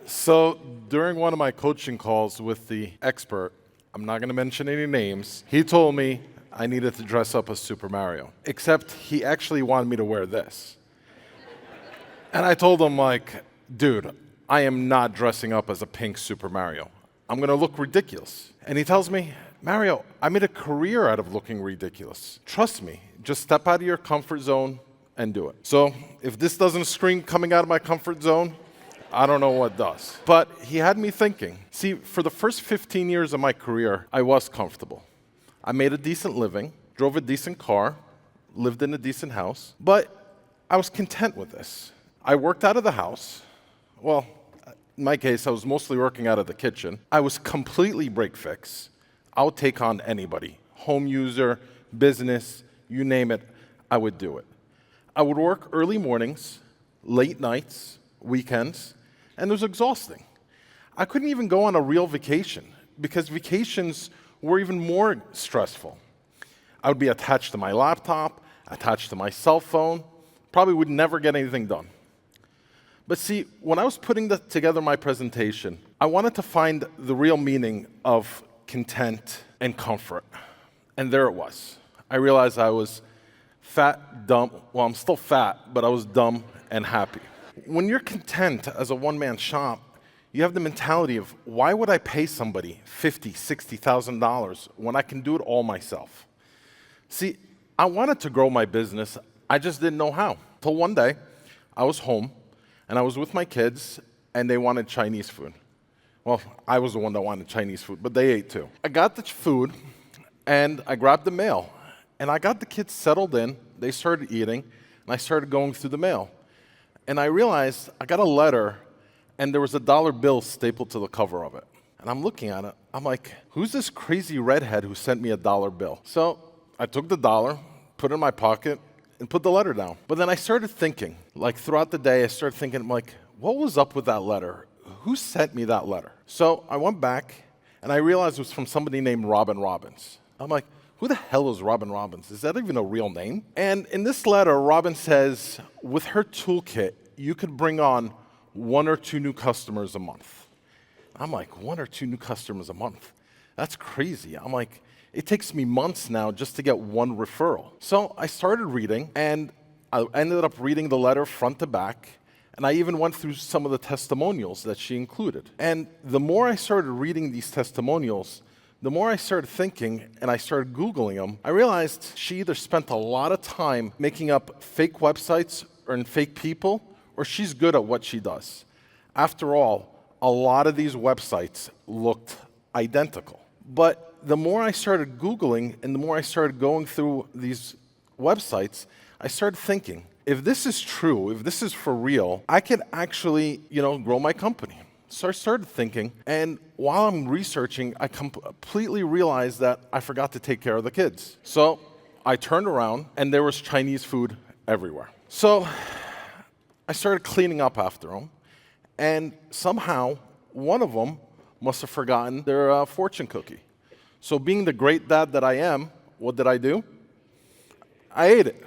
So during one of my coaching calls with the expert, I'm not going to mention any names, he told me I needed to dress up as Super Mario. Except he actually wanted me to wear this. And I told him, like, dude, I am not dressing up as a pink Super Mario. I'm going to look ridiculous. And he tells me, Mario, I made a career out of looking ridiculous. Trust me, just step out of your comfort zone and do it. So if this doesn't scream coming out of my comfort zone, I don't know what does. But he had me thinking. See, for the first 15 years of my career, I was comfortable. I made a decent living, drove a decent car, lived in a decent house, but I was content with this. I worked out of the house. Well, in my case, I was mostly working out of the kitchen. I was completely break-fix. I would take on anybody, home user, business, you name it, I would do it. I would work early mornings, late nights, weekends, and it was exhausting. I couldn't even go on a real vacation because vacations were even more stressful. I would be attached to my laptop, attached to my cell phone, probably would never get anything done. But see, when I was putting together my presentation, I wanted to find the real meaning of content and comfort. And there it was. I realized I was fat, dumb, well, I'm still fat, but I was dumb and happy. When you're content as a one-man shop, you have the mentality of, why would I pay somebody $50,000, $60,000 when I can do it all myself? See, I wanted to grow my business, I just didn't know how. Till one day, I was home, and I was with my kids, and they wanted Chinese food. Well, I was the one that wanted Chinese food, but they ate too. I got the food, and I grabbed the mail, and I got the kids settled in, they started eating, and I started going through the mail. And I realized I got a letter, and there was a dollar bill stapled to the cover of it. And I'm looking at it, I'm like, who's this crazy redhead who sent me a dollar bill? So I took the dollar, put it in my pocket, and put the letter down. But then I started thinking, like throughout the day, I started thinking, like, what was up with that letter? Who sent me that letter? So I went back, and I realized it was from somebody named Robin Robbins. I'm like, who the hell is Robin Robbins? Is that even a real name? And in this letter, Robin says, with her toolkit, you could bring on 1 or 2 new customers a month. I'm like, 1 or 2 new customers a month? That's crazy. I'm like, it takes me months now just to get 1 referral. So I started reading, and I ended up reading the letter front to back, and I even went through some of the testimonials that she included. And the more I started reading these testimonials, the more I started thinking, and I started Googling them, I realized she either spent a lot of time making up fake websites and fake people, or she's good at what she does. After all, a lot of these websites looked identical. But the more I started Googling and the more I started going through these websites, I started thinking, if this is true, if this is for real, I could actually, grow my company. So I started thinking, and while I'm researching, I completely realized that I forgot to take care of the kids. So I turned around, and there was Chinese food everywhere. So I started cleaning up after them, and somehow one of them must have forgotten their fortune cookie. So being the great dad that I am, what did I do? I ate it.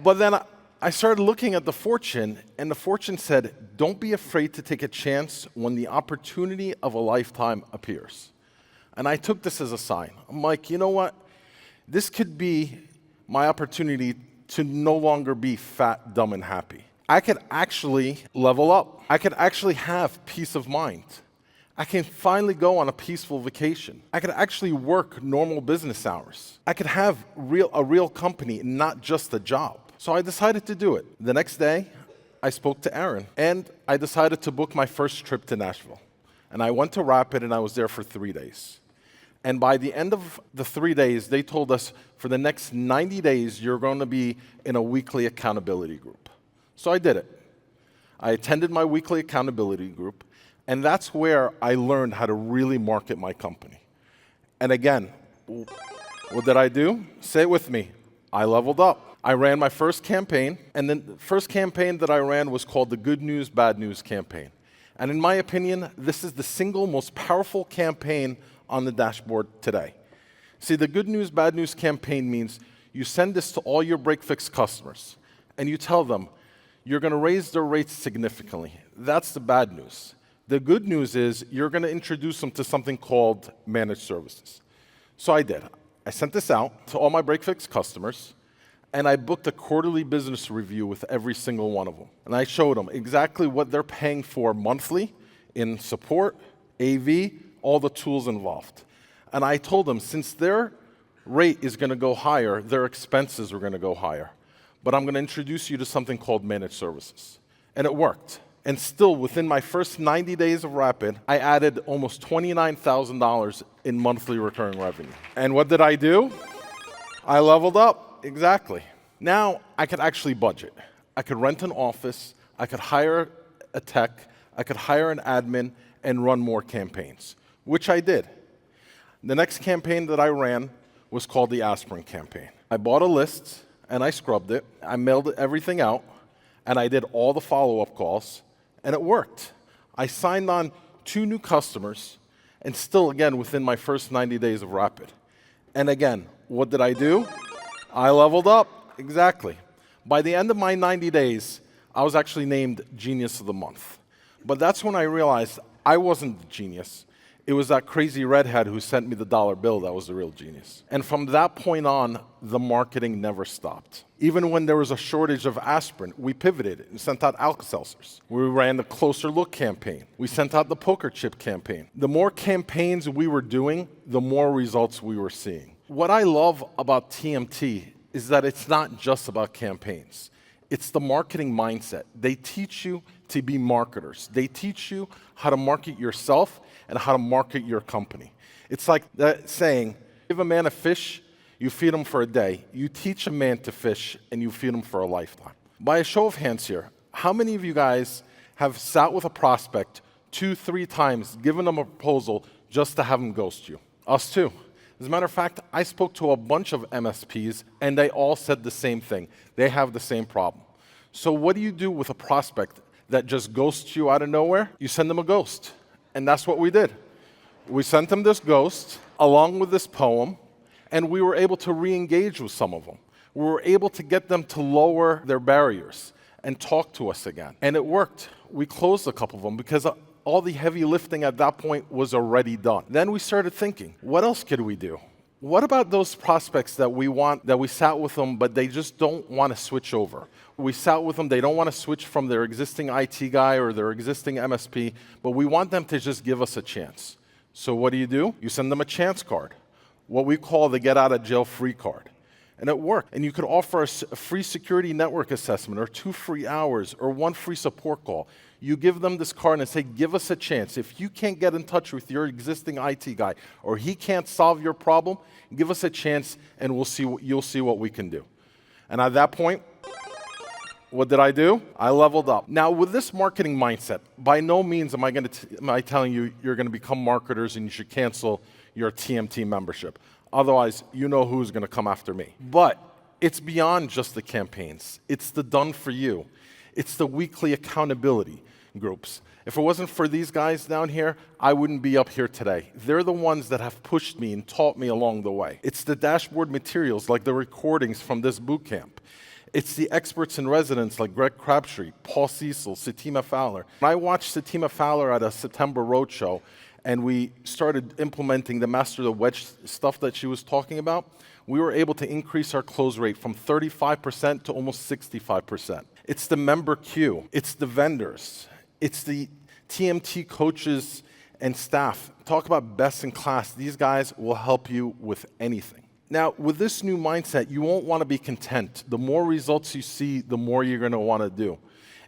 But then I started looking at the fortune, and the fortune said, don't be afraid to take a chance when the opportunity of a lifetime appears. And I took this as a sign. I'm like, you know what? This could be my opportunity to no longer be fat, dumb, and happy. I could actually level up. I could actually have peace of mind. I can finally go on a peaceful vacation. I could actually work normal business hours. I could have a real company, not just a job. So I decided to do it. The next day, I spoke to Aaron, and I decided to book my first trip to Nashville. And I went to Rapid, and I was there for 3 days. And by the end of the 3 days, they told us, for the next 90 days, you're going to be in a weekly accountability group. So I did it. I attended my weekly accountability group, and that's where I learned how to really market my company. And again, what did I do? Say it with me. I leveled up. I ran my first campaign, and then the first campaign that I ran was called the Good News, Bad News campaign. And in my opinion, this is the single most powerful campaign on the dashboard today. See, the Good News, Bad News campaign means you send this to all your break-fix customers, and you tell them you're going to raise their rates significantly. That's the bad news. The good news is you're going to introduce them to something called managed services. So I did. I sent this out to all my break-fix customers, and I booked a quarterly business review with every single one of them. And I showed them exactly what they're paying for monthly in support, AV, all the tools involved. And I told them, since their rate is going to go higher, their expenses are going to go higher. But I'm going to introduce you to something called managed services. And it worked. And still, within my first 90 days of Rapid, I added almost $29,000 in monthly recurring revenue. And what did I do? I leveled up, exactly. Now, I could actually budget. I could rent an office, I could hire a tech, I could hire an admin, and run more campaigns, which I did. The next campaign that I ran was called the Aspirin campaign. I bought a list, and I scrubbed it. I mailed everything out, and I did all the follow-up calls, and it worked. I signed on 2 new customers, and still, again, within my first 90 days of Rapid. And again, what did I do? I leveled up, exactly. By the end of my 90 days, I was actually named Genius of the Month. But that's when I realized I wasn't the genius. It was that crazy redhead who sent me the dollar bill that was the real genius. And from that point on, the marketing never stopped. Even when there was a shortage of aspirin, we pivoted and sent out Alka-Seltzers. We ran the Closer Look campaign. We sent out the Poker Chip campaign. The more campaigns we were doing, the more results we were seeing. What I love about TMT is that it's not just about campaigns. It's the marketing mindset. They teach you to be marketers. They teach you how to market yourself and how to market your company. It's like that saying, give a man a fish, you feed him for a day. You teach a man to fish, and you feed him for a lifetime. By a show of hands here, how many of you guys have sat with a prospect 2, 3 times, given them a proposal just to have them ghost you? Us too. As a matter of fact, I spoke to a bunch of MSPs, and they all said the same thing. They have the same problem. So what do you do with a prospect that just ghosts you out of nowhere? You send them a ghost. And that's what we did. We sent them this ghost along with this poem, and we were able to re-engage with some of them. We were able to get them to lower their barriers and talk to us again. And it worked. We closed a couple of them because all the heavy lifting at that point was already done. Then we started thinking, what else could we do? What about those prospects that we sat with them, but they just don't want to switch over? We sat with them, they don't want to switch from their existing IT guy or their existing MSP, but we want them to just give us a chance. So what do? You send them a chance card, what we call the get out of jail free card. And it worked. And you could offer a free security network assessment or 2 free hours or 1 free support call. You give them this card and say, give us a chance. If you can't get in touch with your existing IT guy or he can't solve your problem, give us a chance and you'll see what we can do. And at that point, what did I do? I leveled up. Now, with this marketing mindset, by no means am I telling you you're going to become marketers and you should cancel your TMT membership. Otherwise, you know who's going to come after me. But it's beyond just the campaigns. It's the done for you. It's the weekly accountability groups. If it wasn't for these guys down here, I wouldn't be up here today. They're the ones that have pushed me and taught me along the way. It's the dashboard materials like the recordings from this boot camp. It's the experts in residence like Greg Crabtree, Paul Cecil, Satima Fowler. When I watched Satima Fowler at a September roadshow, and we started implementing the master the wedge stuff that she was talking about, we were able to increase our close rate from 35% to almost 65%. It's the member queue. It's the vendors. It's the TMT coaches and staff. Talk about best in class. These guys will help you with anything. Now, with this new mindset, you won't want to be content. The more results you see, the more you're going to want to do.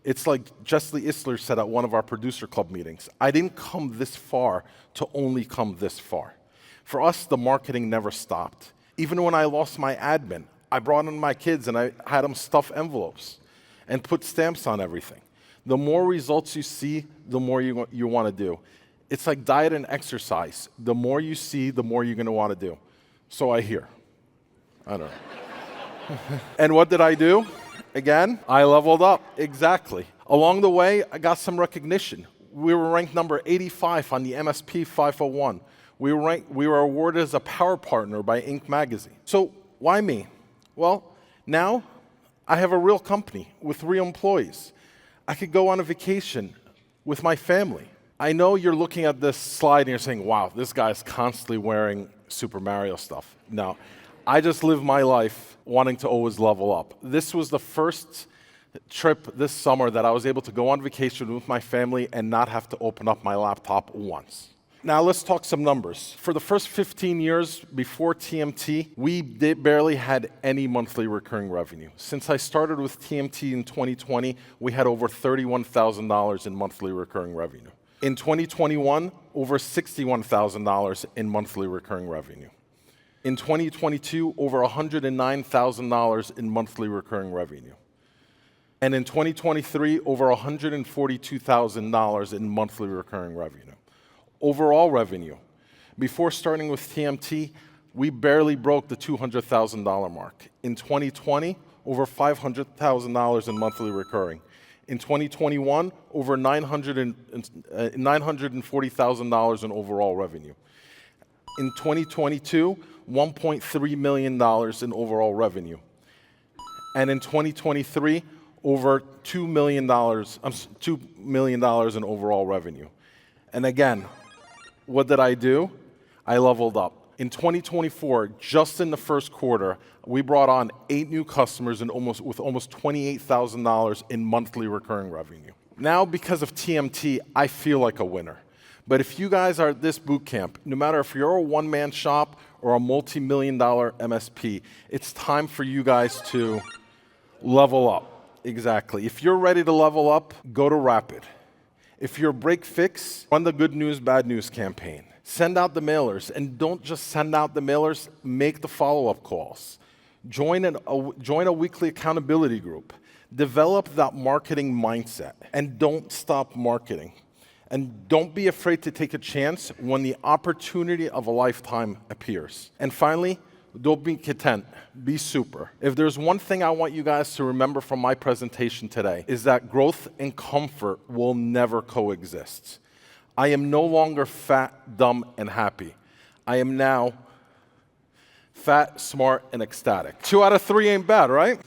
It's like Jeslie Isler said at one of our producer club meetings, I didn't come this far to only come this far. For us, the marketing never stopped. Even when I lost my admin, I brought in my kids and I had them stuff envelopes and put stamps on everything. The more results you see, the more you want to do. It's like diet and exercise. The more you see, the more you're going to want to do. So I hear. I don't know. And what did I do? Again, I leveled up, exactly. Along the way, I got some recognition. We were ranked number 85 on the MSP 501. We were awarded as a power partner by Inc. magazine. So why me? Well, now I have a real company with real employees. I could go on a vacation with my family. I know you're looking at this slide and you're saying, wow, this guy's constantly wearing Super Mario stuff. No, I just live my life wanting to always level up. This was the first trip this summer that I was able to go on vacation with my family and not have to open up my laptop once. Now let's talk some numbers. For the first 15 years before TMT, we barely had any monthly recurring revenue. Since I started with TMT in 2020, we had over $31,000 in monthly recurring revenue. In 2021, over $61,000 in monthly recurring revenue. In 2022, over $109,000 in monthly recurring revenue. And in 2023, over $142,000 in monthly recurring revenue. Overall revenue, before starting with TMT, we barely broke the $200,000 mark. In 2020, over $500,000 in monthly recurring. In 2021, over $940,000 in overall revenue. In 2022, $1.3 million in overall revenue. And in 2023, over $2 million in overall revenue. And again, what did I do? I leveled up. In 2024, just in the first quarter, we brought on 8 new customers and with almost $28,000 in monthly recurring revenue. Now, because of TMT, I feel like a winner. But if you guys are at this boot camp, no matter if you're a one-man shop or a multi-million-dollar MSP, it's time for you guys to level up. Exactly. If you're ready to level up, go to Rapid. If you're break fix, run the good news, bad news campaign. Send out the mailers, and don't just send out the mailers, make the follow-up calls. Join a weekly accountability group. Develop that marketing mindset, and don't stop marketing. And don't be afraid to take a chance when the opportunity of a lifetime appears. And finally, don't be content, be super. If there's one thing I want you guys to remember from my presentation today, is that growth and comfort will never coexist. I am no longer fat, dumb, and happy. I am now fat, smart, and ecstatic. 2 out of 3 ain't bad, right?